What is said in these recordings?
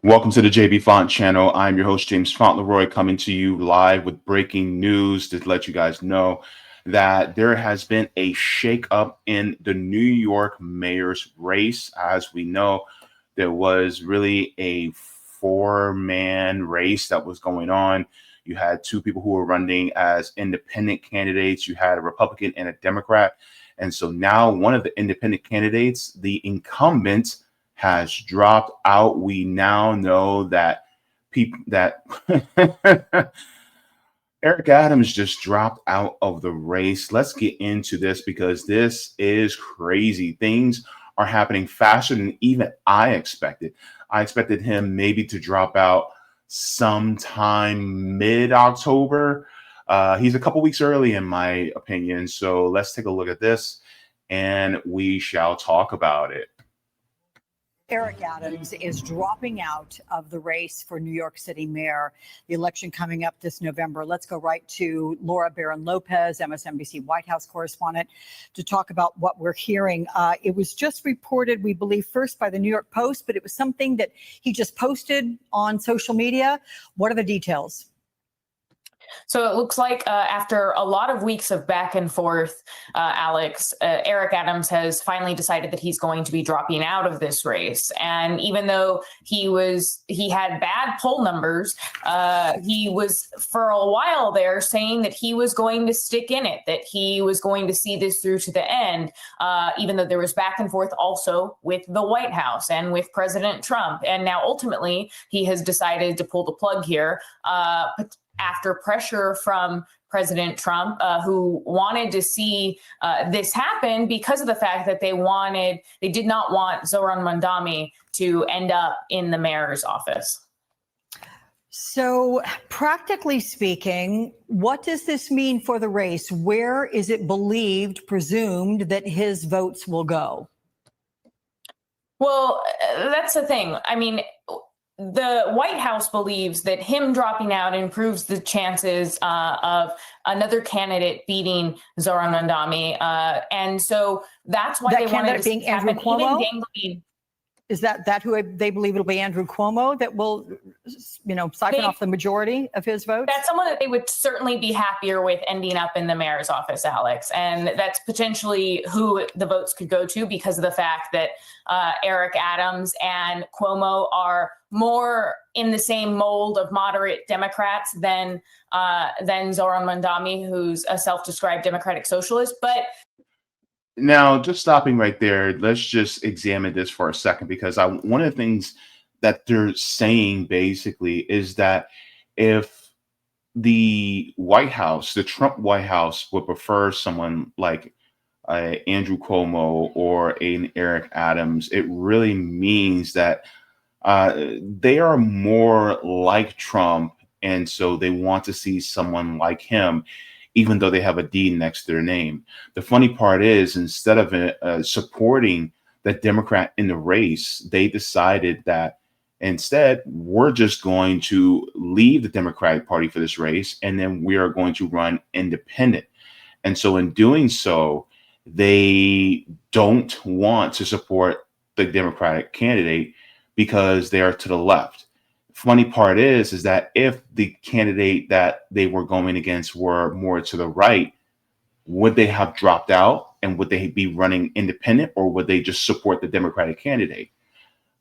Welcome to the Jaybefaunt channel. I'm your host, James Fauntleroy, coming to you live with breaking news to let you guys know that there has been a shakeup in the New York mayor's race. As we know, there was really a four-man race that was going on. You had two people who were running as independent candidates. You had a Republican and a Democrat. And so now one of the independent candidates, the incumbent, has dropped out. We now know that Eric Adams just dropped out of the race. Let's get into this because this is crazy. Things are happening faster than even I expected. I expected him maybe to drop out sometime mid-October. He's a couple weeks early, in my opinion. So let's take a look at this and we shall talk about it. Eric Adams is dropping out of the race for New York City mayor, the election coming up this November. Let's go right to Laura Barron Lopez, MSNBC White House correspondent, to talk about what we're hearing. It was just reported, we believe, first by the New York Post, but it was something that he just posted on social media. What are the details? So it looks like after a lot of weeks of back and forth, Alex, Eric Adams has finally decided that he's going to be dropping out of this race. And even though he had bad poll numbers, he was for a while there saying that he was going to stick in it, that he was going to see this through to the end, even though there was back and forth also with the White House and with President Trump. And now ultimately he has decided to pull the plug here. After pressure from President Trump, who wanted to see this happen because of the fact that they did not want Zohran Mamdani to end up in the mayor's office. So practically speaking, what does this mean for the race? Where is it presumed that his votes will go? Well, that's the thing. I mean, the White House believes that him dropping out improves the chances of another candidate beating Zohran Mamdani. And so that's why they wanted to being Andrew Cuomo? Is that who they believe it'll be Andrew Cuomo that will, siphon off the majority of his votes? That's someone that they would certainly be happier with ending up in the mayor's office, Alex. And that's potentially who the votes could go to because of the fact that Eric Adams and Cuomo are more in the same mold of moderate Democrats than Zohran Mamdani, who's a self-described democratic socialist. But now, just stopping right there, let's just examine this for a second, because one of the things that they're saying basically is that if the White House, the Trump White House, would prefer someone like Andrew Cuomo or an Eric Adams, it really means that they are more like Trump, and so they want to see someone like him, even though they have a D next to their name. The funny part is, instead of supporting the Democrat in the race, they decided that instead, we're just going to leave the Democratic Party for this race, and then we are going to run independent. And so in doing so, they don't want to support the Democratic candidate because they are to the left. Funny part is that if the candidate that they were going against were more to the right, would they have dropped out and would they be running independent, or would they just support the Democratic candidate?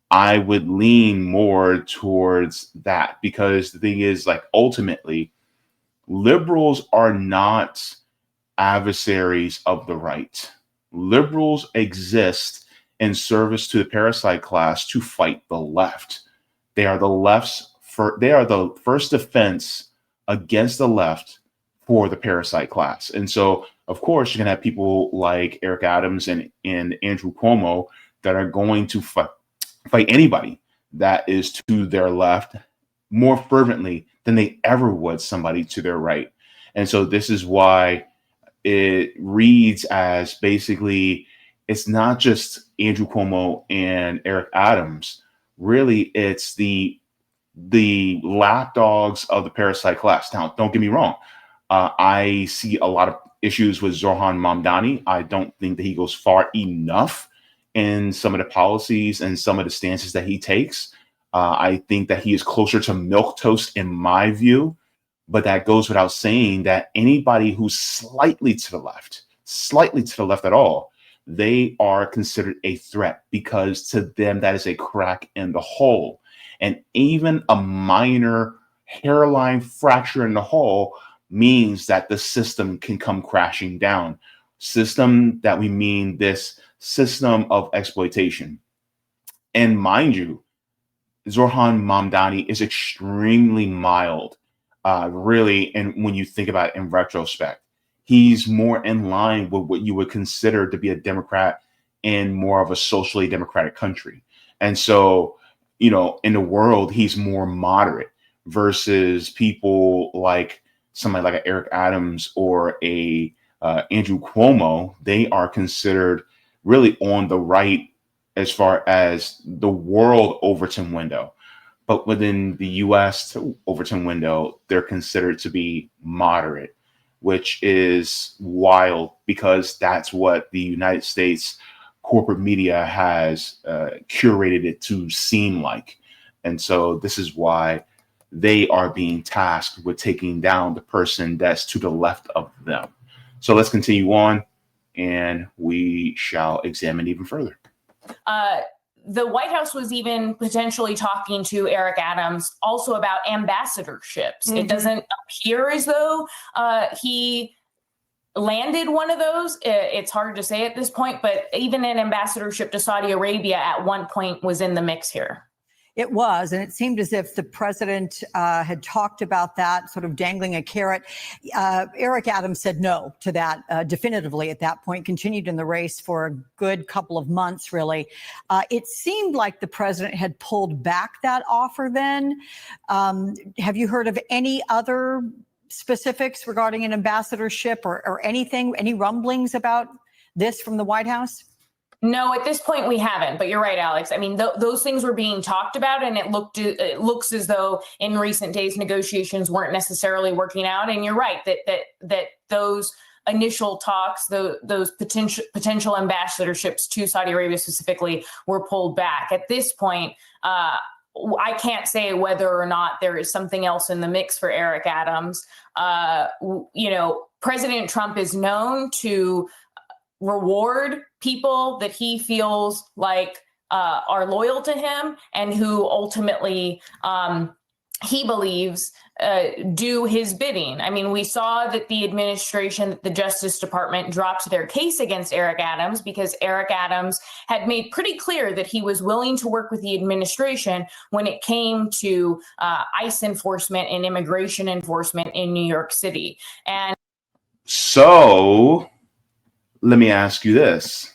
I would lean more towards that, because the thing is, like, ultimately, liberals are not adversaries of the right. Liberals exist in service to the parasite class to fight the left. They are the first defense against the left for the parasite class. And so, of course, you're going to have people like Eric Adams and Andrew Cuomo that are going to fight anybody that is to their left more fervently than they ever would somebody to their right. And so this is why it reads as basically, it's not just Andrew Cuomo and Eric Adams. Really, it's the lapdogs of the parasite class. Now, don't get me wrong. I see a lot of issues with Zohran Mamdani. I don't think that he goes far enough in some of the policies and some of the stances that he takes. I think that he is closer to milquetoast in my view, but that goes without saying that anybody who's slightly to the left at all, they are considered a threat because to them that is a crack in the hull. And even a minor hairline fracture in the hull means that the system can come crashing down. System that we mean this system of exploitation. And mind you, Zohran Mamdani is extremely mild, really. And when you think about it in retrospect, he's more in line with what you would consider to be a Democrat in more of a socially democratic country. And so, in the world, he's more moderate versus people like somebody like an Eric Adams or a Andrew Cuomo. They are considered really on the right as far as the world Overton window. But within the US Overton window, they're considered to be moderate, which is wild because that's what the United States corporate media has curated it to seem like. And so this is why they are being tasked with taking down the person that's to the left of them. So let's continue on and we shall examine even further. The White House was even potentially talking to Eric Adams also about ambassadorships. Mm-hmm. It doesn't appear as though he landed one of those. It's hard to say at this point, but even an ambassadorship to Saudi Arabia at one point was in the mix here. It was, and it seemed as if the president had talked about that, sort of dangling a carrot. Eric Adams said no to that definitively at that point, continued in the race for a good couple of months, really. It seemed like the president had pulled back that offer then. Have you heard of any other specifics regarding an ambassadorship or anything, any rumblings about this from the White House? No, at this point we haven't, but you're right, Alex. I mean, those things were being talked about, and it looks as though in recent days negotiations weren't necessarily working out. And you're right that those initial talks, those potential ambassadorships to Saudi Arabia specifically, were pulled back. At this point, I can't say whether or not there is something else in the mix for Eric Adams. President Trump is known to reward people that he feels like are loyal to him and who ultimately he believes do his bidding. I mean, we saw that the administration, the Justice Department, dropped their case against Eric Adams because Eric Adams had made pretty clear that he was willing to work with the administration when it came to ICE enforcement and immigration enforcement in New York City. And so let me ask you this.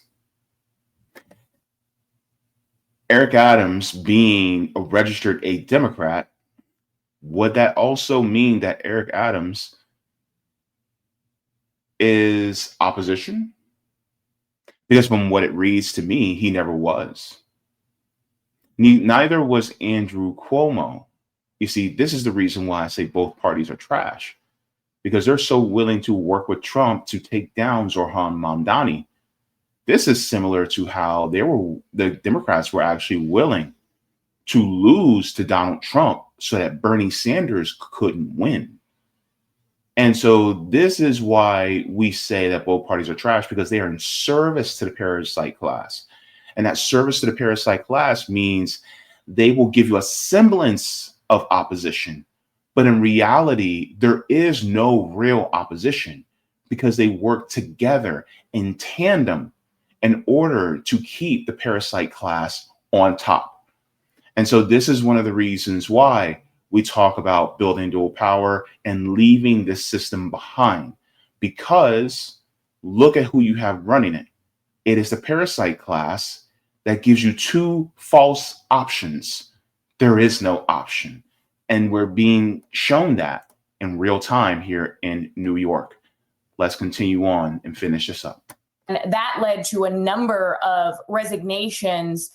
Eric Adams being a registered Democrat, would that also mean that Eric Adams is opposition? Because from what it reads to me, he never was. Neither was Andrew Cuomo. You see, this is the reason why I say both parties are trash. Because they're so willing to work with Trump to take down Zohran Mamdani. This is similar to how the Democrats were actually willing to lose to Donald Trump so that Bernie Sanders couldn't win. And so this is why we say that both parties are trash, because they are in service to the parasite class. And that service to the parasite class means they will give you a semblance of opposition. But in reality, there is no real opposition because they work together in tandem in order to keep the parasite class on top. And so this is one of the reasons why we talk about building dual power and leaving this system behind, because look at who you have running it. It is the parasite class that gives you two false options. There is no option. And we're being shown that in real time here in New York. Let's continue on and finish this up. And that led to a number of resignations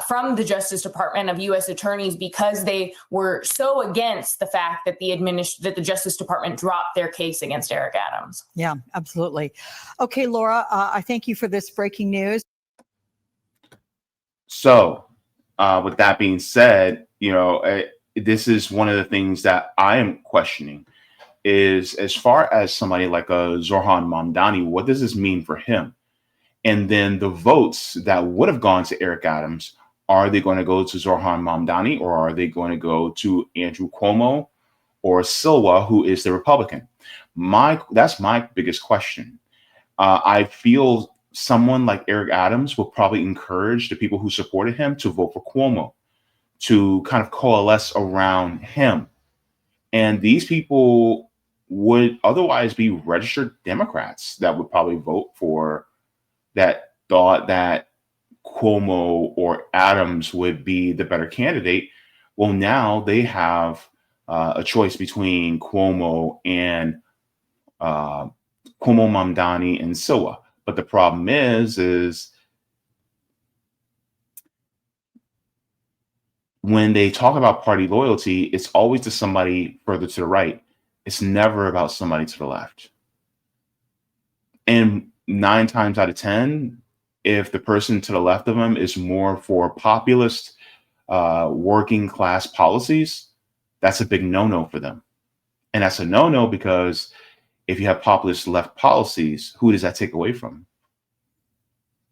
from the Justice Department of U.S. attorneys because they were so against the fact that the Justice Department dropped their case against Eric Adams. Yeah, absolutely. Okay, Laura, I thank you for this breaking news. So With that being said, this is one of the things that I am questioning is as far as somebody like a Zohran Mamdani, what does this mean for him? And then the votes that would have gone to Eric Adams, are they going to go to Zohran Mamdani or are they going to go to Andrew Cuomo or Silva, who is the Republican? That's my biggest question. I feel someone like Eric Adams will probably encourage the people who supported him to vote for Cuomo, to kind of coalesce around him. And these people would otherwise be registered Democrats that would probably vote for, that thought that Cuomo or Adams would be the better candidate. Well, now they have a choice between Cuomo and Cuomo, Mamdani, and Silva. But the problem is when they talk about party loyalty, it's always to somebody further to the right. It's never about somebody to the left. And 9 times out of 10, if the person to the left of them is more for populist, working class policies, that's a big no-no for them. And that's a no-no because if you have populist left policies, who does that take away from?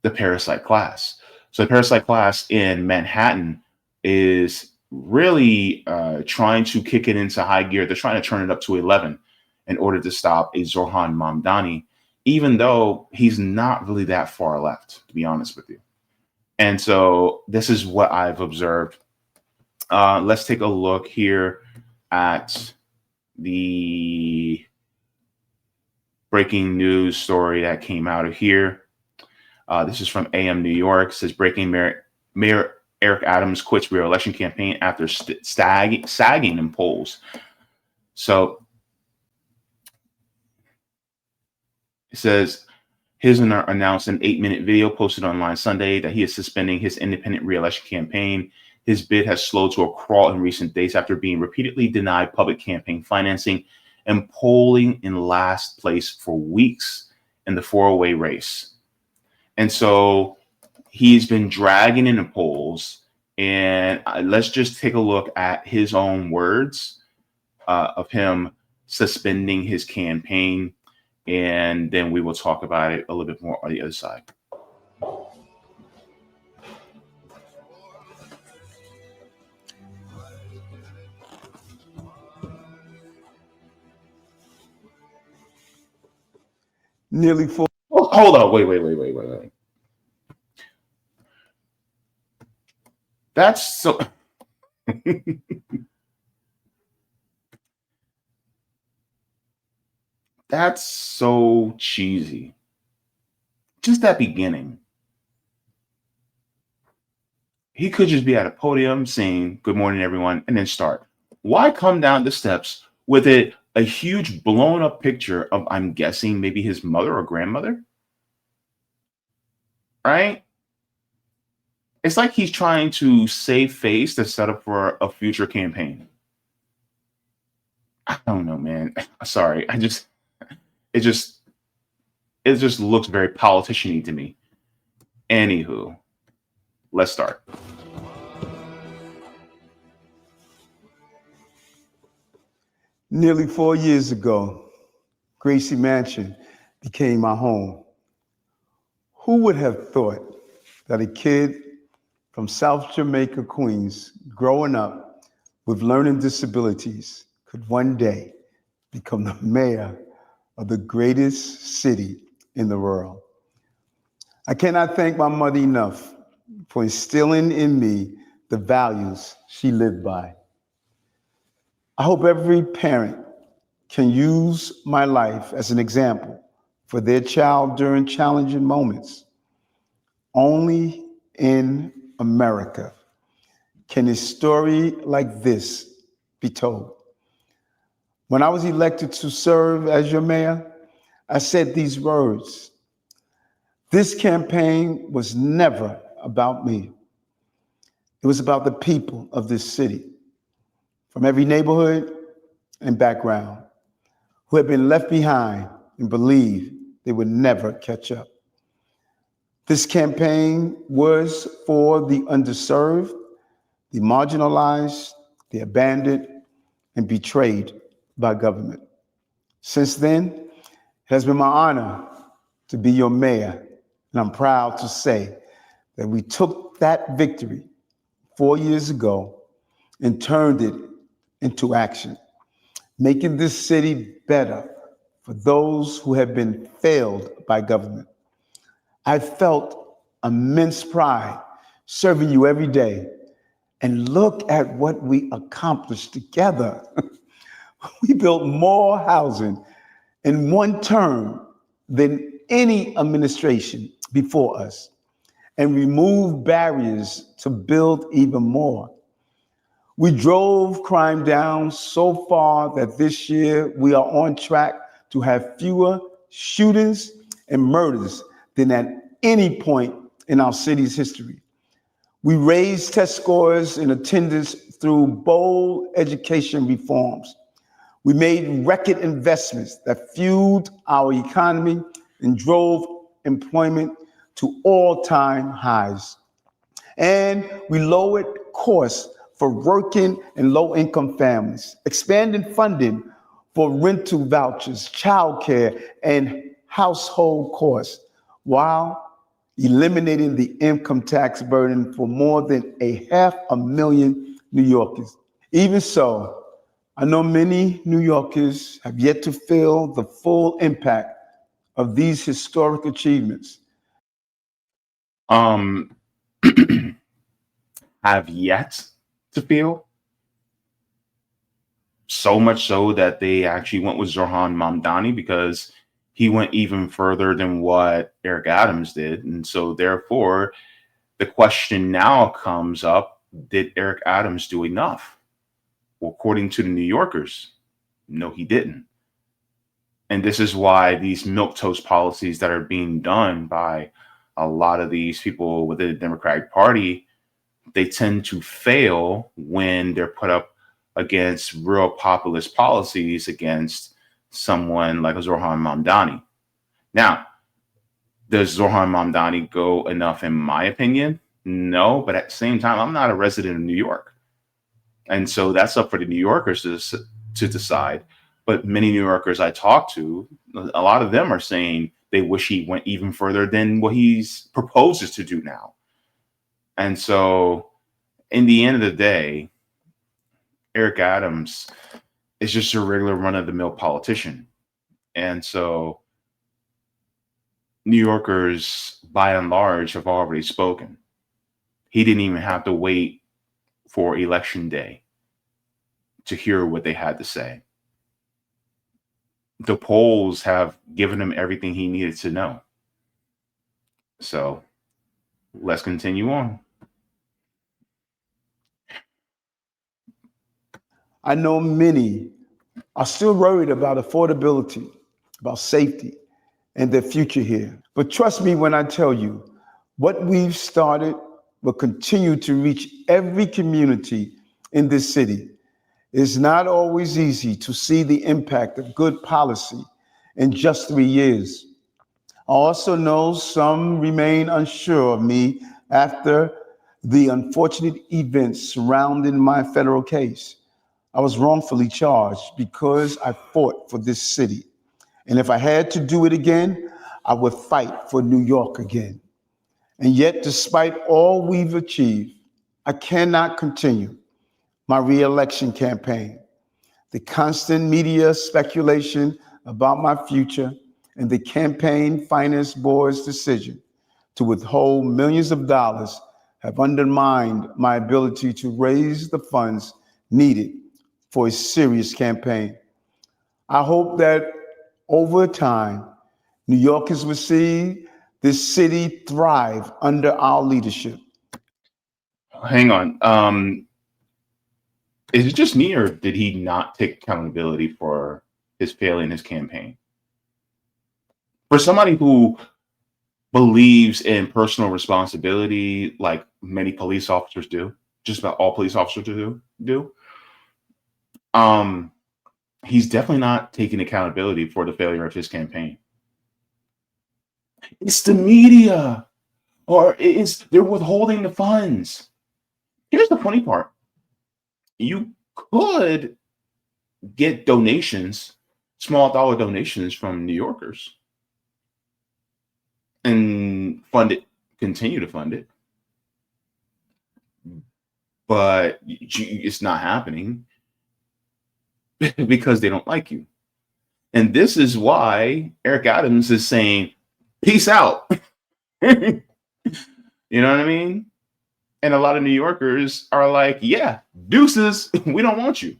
The parasite class. So the parasite class in Manhattan is really trying to kick it into high gear. They're trying to turn it up to 11 in order to stop a Zohran Mamdani, even though he's not really that far left, to be honest with you. And so this is what I've observed. Let's take a look here at the breaking news story that came out of here. This is from AM New York. It says breaking Mayor Eric Adams quits re-election campaign after sagging in polls. So it says Hisner announced an 8-minute video posted online Sunday that he is suspending his independent re-election campaign. His bid has slowed to a crawl in recent days after being repeatedly denied public campaign financing and polling in last place for weeks in the 4-way race. And so he's been dragging in the polls. And let's just take a look at his own words of him suspending his campaign. And then we will talk about it a little bit more on the other side. Nearly 4. Oh, hold on. Wait. That's so. That's so cheesy. Just that beginning. He could just be at a podium saying, "Good morning, everyone," and then start. Why come down the steps with a huge blown up picture of, I'm guessing, maybe his mother or grandmother? Right? It's like he's trying to save face to set up for a future campaign. I don't know, man. Sorry. It just looks very politician-y to me. Anywho, let's start. Nearly 4 years ago, Gracie Mansion became my home. Who would have thought that a kid from South Jamaica, Queens, growing up with learning disabilities could one day become the mayor of the greatest city in the world? I cannot thank my mother enough for instilling in me the values she lived by. I hope every parent can use my life as an example for their child during challenging moments. Only in America can a story like this be told. When I was elected to serve as your mayor, I said these words: "This campaign was never about me. It was about the people of this city, from every neighborhood and background, who had been left behind and believed they would never catch up. This campaign was for the underserved, the marginalized, the abandoned, and betrayed by government. Since then, it has been my honor to be your mayor, and I'm proud to say that we took that victory 4 years ago and turned it into action, making this city better for those who have been failed by government. I felt immense pride serving you every day, and look at what we accomplished together. We built more housing in one term than any administration before us, and removed barriers to build even more. We drove crime down so far that this year we are on track to have fewer shootings and murders than at any point in our city's history. We raised test scores and attendance through bold education reforms. We made record investments that fueled our economy and drove employment to all-time highs. And we lowered costs for working and low-income families, expanding funding for rental vouchers, childcare, and household costs, while eliminating the income tax burden for more than 500,000 New Yorkers. Even so, I know many New Yorkers have yet to feel the full impact of these historic achievements. Have yet to feel, so much so that they actually went with Zohran Mamdani, because he went even further than what Eric Adams did. And so therefore, the question now comes up, did Eric Adams do enough? Well, according to the New Yorkers, no, he didn't. And this is why these milquetoast policies that are being done by a lot of these people within the Democratic Party, they tend to fail when they're put up against real populist policies against someone like Zohran Mamdani. Now, does Zohran Mamdani go enough in my opinion? No, but at the same time, I'm not a resident of New York. And so that's up for the New Yorkers to decide. But many New Yorkers I talk to, a lot of them are saying they wish he went even further than what he's proposes to do now. And so in the end of the day, Eric Adams is just a regular run-of-the-mill politician. And so New Yorkers, by and large, have already spoken. He didn't even have to wait for election day to hear what they had to say. The polls have given him everything he needed to know. So let's continue on. I know many are still worried about affordability, about safety, and their future here. But trust me when I tell you, what we've started will continue to reach every community in this city. It's not always easy to see the impact of good policy in just 3 years. I also know some remain unsure of me after the unfortunate events surrounding my federal case. I was wrongfully charged because I fought for this city. And if I had to do it again, I would fight for New York again. And yet, despite all we've achieved, I cannot continue my re-election campaign. The constant media speculation about my future and the campaign finance board's decision to withhold millions of dollars have undermined my ability to raise the funds needed for a serious campaign. I hope that over time, New Yorkers will see this city thrive under our leadership. Hang on. Is it just me, or did he not take accountability for his failing his campaign? For somebody who believes in personal responsibility, like many police officers do, just about all police officers do, he's definitely not taking accountability for the failure of his campaign. It's the media, or they're withholding the funds. Here's the funny part. You could get donations, small dollar donations from New Yorkers and fund it, continue to fund it. But it's not happening because they don't like you. And this is why Eric Adams is saying, peace out. You know what I mean? And a lot of New Yorkers are like, yeah, deuces, we don't want you.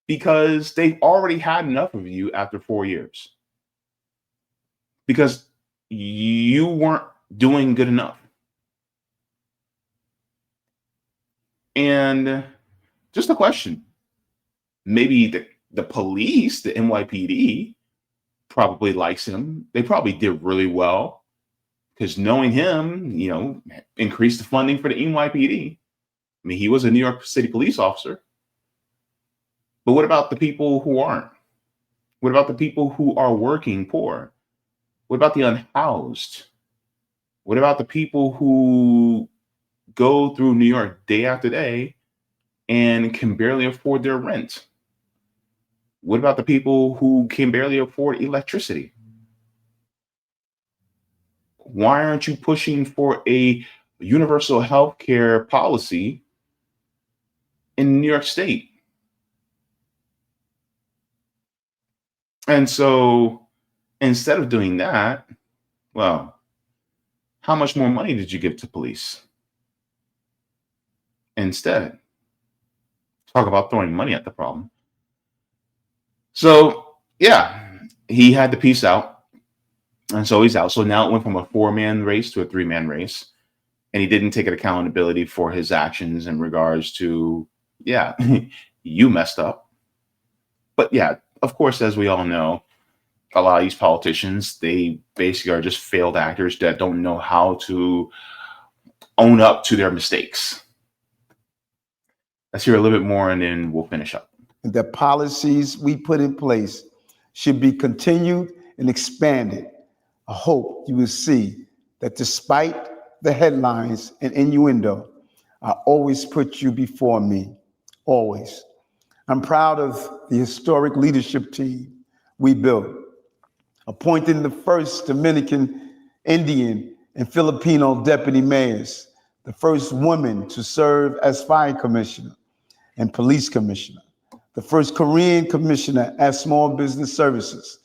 Because they've already had enough of you after 4 years. Because you weren't doing good enough. And just a question. Maybe the police, the NYPD, probably likes him. They probably did really well because knowing him, increased the funding for the NYPD. I mean, he was a New York City police officer. But what about the people who aren't? What about the people who are working poor? What about the unhoused? What about the people who go through New York day after day and can barely afford their rent? What about the people who can barely afford electricity? Why aren't you pushing for a universal health care policy in New York State? And so instead of doing that, well, how much more money did you give to police? Instead, talk about throwing money at the problem. So, yeah, he had to peace out. And so he's out. So now it went from a 4-man race to a 3-man race. And he didn't take accountability for his actions in regards to, yeah, you messed up. But yeah, of course, as we all know, a lot of these politicians, they basically are just failed actors that don't know how to own up to their mistakes. Let's hear a little bit more and then we'll finish up. The policies we put in place should be continued and expanded. I hope you will see that despite the headlines and innuendo, I always put you before me, always. I'm proud of the historic leadership team we built, appointing the first Dominican, Indian, and Filipino deputy mayors, the first woman to serve as fire commissioner and police commissioner, the first Korean commissioner at Small Business Services.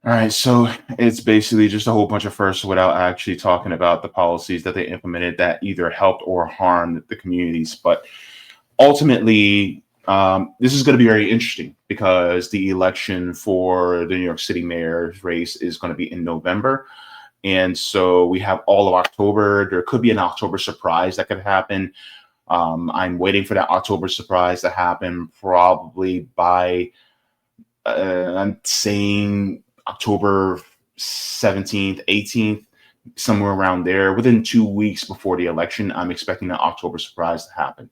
All right, so it's basically just a whole bunch of firsts without actually talking about the policies that they implemented that either helped or harmed the communities. But ultimately, this is going to be very interesting because the election for the New York City mayor's race is going to be in November. And so we have all of October. There could be an October surprise that could happen. I'm waiting for that October surprise to happen probably by, I'm saying October 17th, 18th, somewhere around there. Within 2 weeks before the election, I'm expecting an October surprise to happen.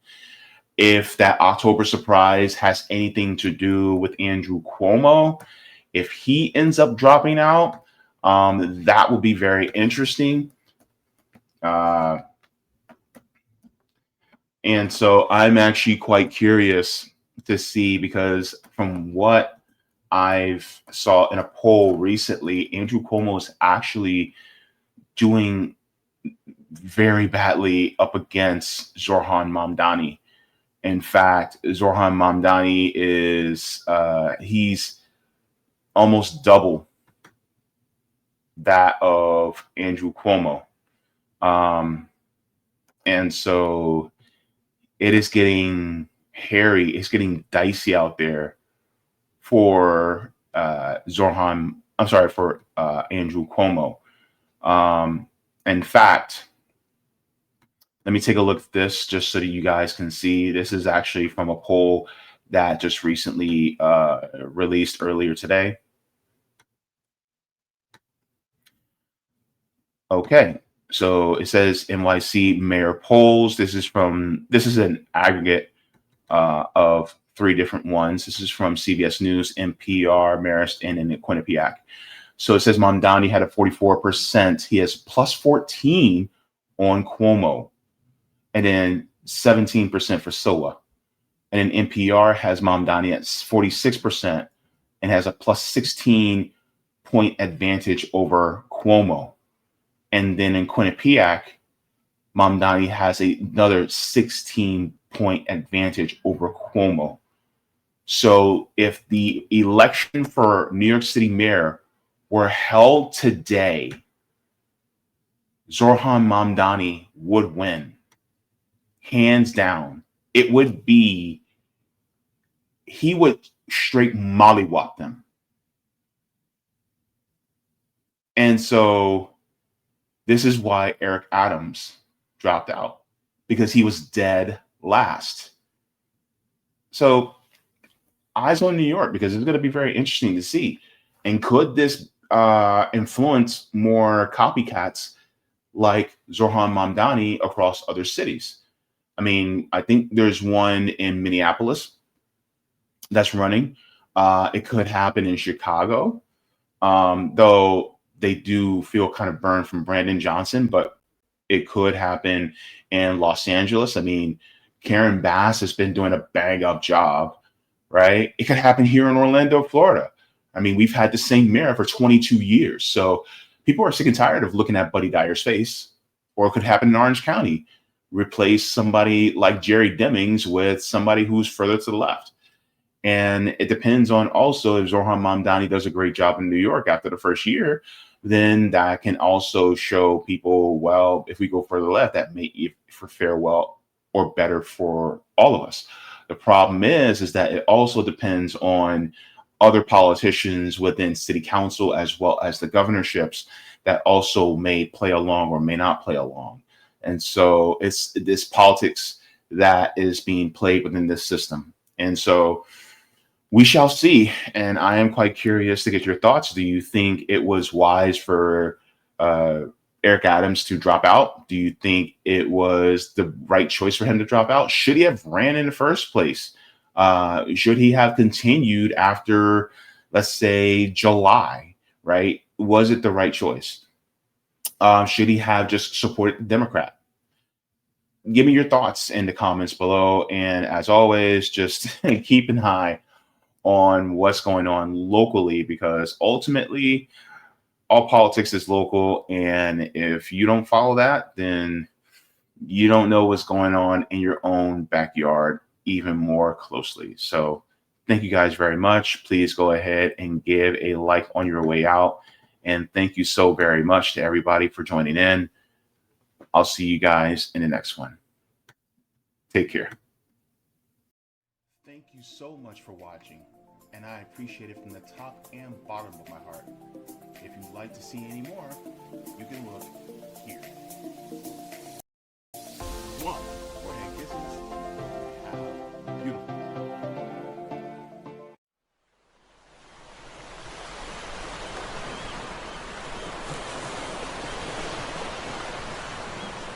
If that October surprise has anything to do with Andrew Cuomo, if he ends up dropping out, that will be very interesting. And so I'm actually quite curious to see, because from what I've saw in a poll recently, Andrew Cuomo is actually doing very badly up against Zohran Mamdani. In fact, Zohran Mamdani is he's almost double that of Andrew Cuomo. And so it is getting hairy. It's getting dicey out there for Zohran. I'm sorry, for Andrew Cuomo. In fact, let me take a look at this just so that you guys can see. This is actually from a poll that just recently released earlier today. Okay, so it says NYC mayor polls. This is an aggregate of 3 different ones. This is from CBS News, NPR, Marist, and in Quinnipiac. So it says Mamdani had a 44%. He has plus 14 on Cuomo. and then 17% for SOA. And then NPR has Mamdani at 46% and has a plus 16 point advantage over Cuomo. And then in Quinnipiac, Mamdani has another 16 point advantage over Cuomo. So if the election for New York City mayor were held today, Zohran Mamdani would win, hands down. It would be, he would straight mollywop them. And so this is why Eric Adams dropped out, because he was dead last. So eyes on New York, because it's going to be very interesting to see. And could this influence more copycats like Zohran Mamdani across other cities? I mean, I think there's one in Minneapolis that's running. It could happen in Chicago, though they do feel kind of burned from Brandon Johnson, but it could happen in Los Angeles. I mean, Karen Bass has been doing a bang up job, right? It could happen here in Orlando, Florida. I mean, we've had the same mayor for 22 years. So people are sick and tired of looking at Buddy Dyer's face. Or it could happen in Orange County. Replace somebody like Jerry Demings with somebody who's further to the left. And it depends on also if Zohran Mamdani does a great job in New York after the first year, then that can also show people, well, if we go further left, that may be for farewell or better for all of us. The problem is that it also depends on other politicians within city council as well as the governorships that also may play along or may not play along. And so it's this politics that is being played within this system. And so we shall see. And I am quite curious to get your thoughts. Do you think it was wise for Eric Adams to drop out? Do you think it was the right choice for him to drop out? Should he have ran in the first place? Should he have continued after, let's say, July, right? Was it the right choice? Should he have just supported the Democrat? Give me your thoughts in the comments below. And as always, just keep an eye on what's going on locally, because ultimately all politics is local. And if you don't follow that, then you don't know what's going on in your own backyard even more closely. So thank you guys very much. Please go ahead and give a like on your way out. And thank you so very much to everybody for joining in. I'll see you guys in the next one. Take care. Thank you so much for watching, and I appreciate it from the top and bottom of my heart. If you'd like to see any more, you can look here.